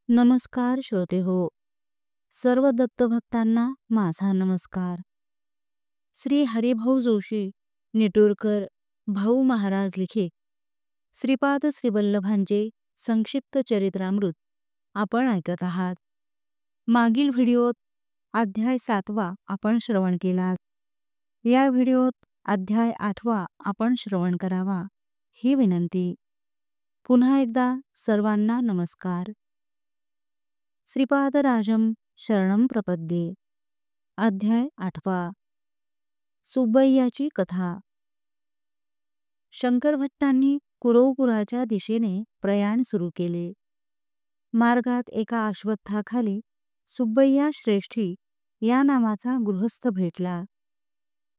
नमस्कार श्रोते हो. सर्व दत्तभक्तांना माझा नमस्कार. श्री हरिभाऊ जोशी निटूरकर भाऊ महाराज लिखित श्रीपाद श्रीवल्लभांचे संक्षिप्त चरित्रामृत आपण ऐकत आहात. मागील व्हिडिओत अध्याय 7वा आपण श्रवण केला. या व्हिडिओत अध्याय 8वा आपण श्रवण करावा ही विनंती. पुन्हा एकदा सर्वांना नमस्कार. श्रीपादराजम शरणं प्रपद्ये. अध्याय 8वा. सुब्बय्याची कथा. शंकर भट्टांनी कुरवपुराच्या दिशेने प्रयाण सुरू केले. मार्गात एका अश्वत्थाखाली सुब्बय्या श्रेष्ठी या नावाचा गृहस्थ भेटला.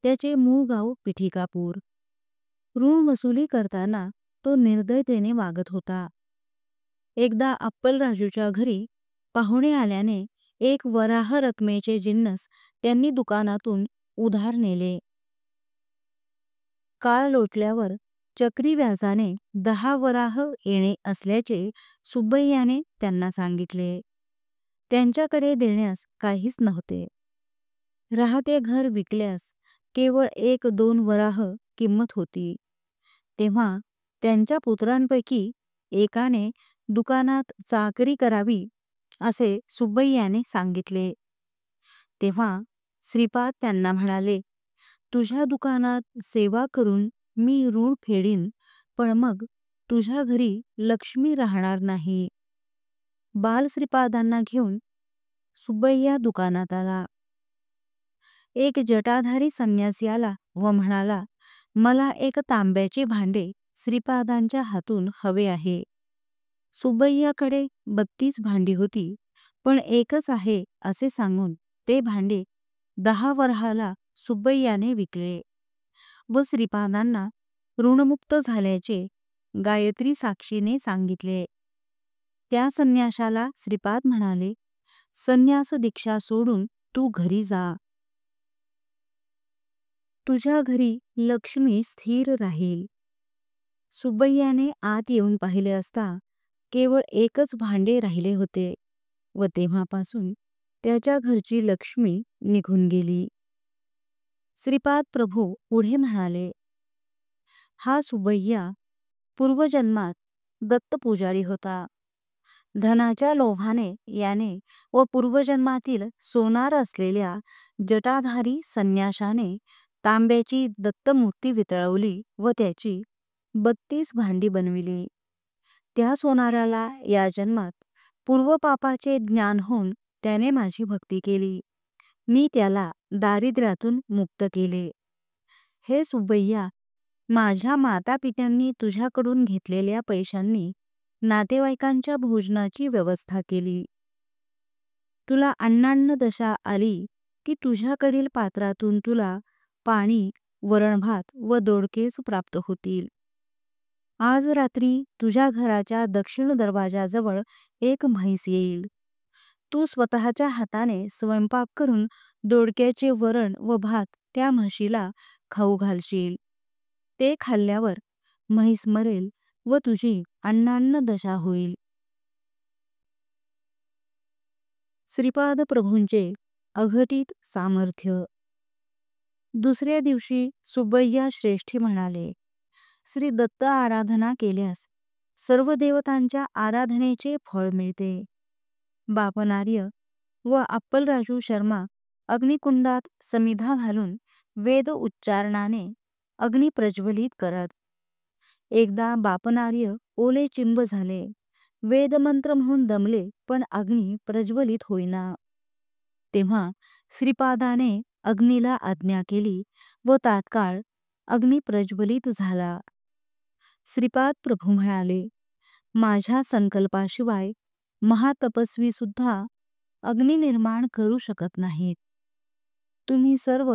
त्याचे मूळ गाव पिठिकापूर. ऋण वसुली करताना तो निर्दयतेने वागत होता. एकदा अप्पलराजूच्या घरी पाहुणे आल्याने एक वराह रकमेचे जिन्नस त्यांनी दुकानातून उधार नेले. काळ लोटल्यावर चक्री व्याजाने 10 वराह येणे असल्याचे सुब्बय्याने त्यांना सांगितले. त्यांच्याकडे देण्यास काहीच नव्हते. राहते घर विकल्यास केवळ 1-2 वराह किंमत होती. तेव्हा त्यांच्या पुत्रांपैकी एकाने दुकानात चाकरी करावी असे सुब्बय्याने सांगितले. तेव्हा श्रीपाद त्यांना म्हणाले, तुझ्या दुकानात सेवा करून मी ऋण फेडीन, पण मग तुझ्या घरी लक्ष्मी राहणार नाही. बाल श्रीपादांना घेऊन सुब्बय्या दुकानात आला. एक जटाधारी संन्यासी आला व म्हणाला, मला एक तांब्याचे भांडे श्रीपादांच्या हातून हवे आहे. सुब्बय्याकडे 32 भांडी होती, पण एकच आहे असे सांगून ते भांडे 10 वराहाला सुब्बय्याने विकले व श्रीपादांना ऋणमुक्त झाल्याचे गायत्री साक्षीने सांगितले. त्या संन्याशाला श्रीपाद म्हणाले, संन्यास दीक्षा सोडून तू घरी जा. तुझ्या घरी लक्ष्मी स्थिर राहील. सुब्बय्याने आत येऊन पाहिले असता केवळ एकच भांडे राहिले होते व तेव्हापासून त्याच्या घरची लक्ष्मी निघून गेली. श्रीपाद प्रभू पुढे म्हणाले, हा सुब्बय्या पूर्वजन्मात दत्तपुजारी होता. धनाच्या लोभाने याने व पूर्वजन्मातील सोनार असलेल्या जटाधारी संन्याशाने तांब्याची दत्तमूर्ती वितळवली व त्याची 32 भांडी बनविली. त्या सोनाराला या जन्मात पूर्वपापाचे ज्ञान होऊन त्याने माझी भक्ती केली. मी त्याला दारिद्र्यातून मुक्त केले. हे सुब्बय्या, माझ्या मातापित्यांनी तुझ्याकडून घेतलेल्या पैशांनी नातेवाईकांच्या भोजनाची व्यवस्था केली. तुला अन्नान्न दशा आली की तुझ्याकडील पात्रातून तुला पाणी, वरणभात व दोडकेच प्राप्त होतील. आज रात्री तुझ्या घराच्या दक्षिण दरवाजाजवळ एक म्हैस येईल. तू स्वतःच्या हाताने स्वयंपाक करून दोडक्याचे वरण व भात त्या म्हशीला खाऊ घालशील. ते खाल्ल्यावर म्हैस मरेल व तुझी अन्नान्न दशा होईल. श्रीपाद प्रभूंचे अघटित सामर्थ्य. दुसऱ्या दिवशी सुब्बय्या श्रेष्ठी म्हणाले, श्री दत्त आराधना केल्यास सर्व देवतांच्या आराधनेचे फळ मिळते. बापनार्य व अप्पलराजू शर्मा अग्निकुंडात समिधा घालून वेद उच्चारणाने अग्नी प्रज्वलित करत. एकदा बापनार्य ओले चिंब झाले. वेदमंत्र म्हणून दमले, पण अग्नी प्रज्वलित होईना. तेव्हा श्रीपादाने अग्नीला आज्ञा केली व तात्काळ अग्नी प्रज्वलित झाला. श्रीपाद प्रभू म्हणाले, माझ्या संकल्पाशिवाय महातपस्वी सुद्धा अग्नी निर्माण करू शकत नाहीत. तुम्ही सर्व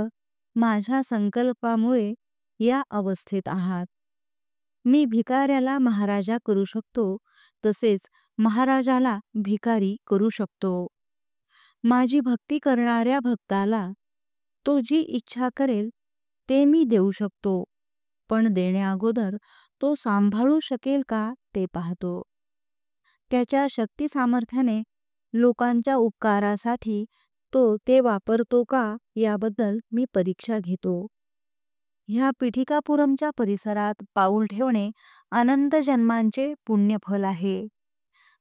माझ्या संकल्पामुळे या अवस्थेत आहात. मी भिकाऱ्याला महाराजा करू शकतो, तसेच महाराजाला भिकारी करू शकतो. माझी भक्ती करणाऱ्या भक्ताला तो जी इच्छा करेल ते मी देऊ शकतो, पण देण्या अगोदर तो सांभाळू शकेल का ते पाहतो. त्याच्या शक्ती सामर्थ्याने लोकांच्या उपकारासाठी तो ते वापरतो का याबद्दल मी परीक्षा घेतो. ह्या पीठिकापुरमच्या परिसरात पाऊल ठेवणे अनंत जन्मांचे पुण्यफल आहे.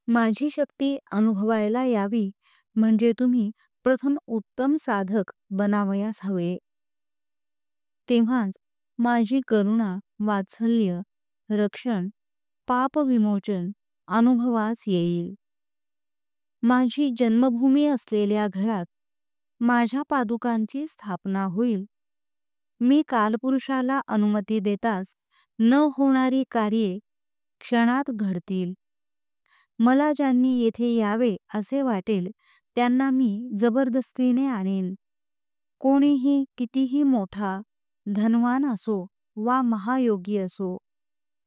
माझी शक्ती अनुभवायला यावी म्हणजे तुम्ही प्रथम उत्तम साधक बनावयास हवे. तेव्हाच माझी करुणा, वात्सल्य, रक्षण, पाप विमोचन अनुभवास येईल. माझी जन्मभूमी असलेल्या घरात माझ्या पादुकांची स्थापना होईल. मी कालपुरुषाला अनुमती देताच न होणारी कार्ये क्षणात घडतील. मला ज्यांनी येथे यावे असे वाटेल त्यांना मी जबरदस्तीने आणेन. कोणीही कितीही मोठा, धनवान असो वा महायोगी असो,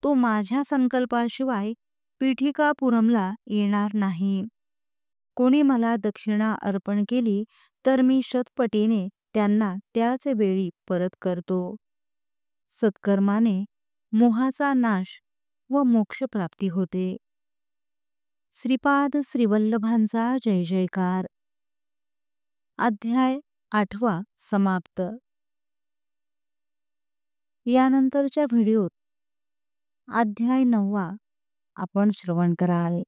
तो माझ्या संकल्पाशिवाय पीठिकापुरमला येणार नाही. कोणी मला दक्षिणा अर्पण केली तर मी शतपटीने त्यांना त्याच वेळी परत करतो. सत्कर्माने मोहाचा नाश व मोक्षप्राप्ती होते. श्रीपाद श्रीवल्लभांचा जय जयकार. अध्याय 8 समाप्त. यानंतरच्या व्हिडिओत अध्याय 9 आपण श्रवण कराल.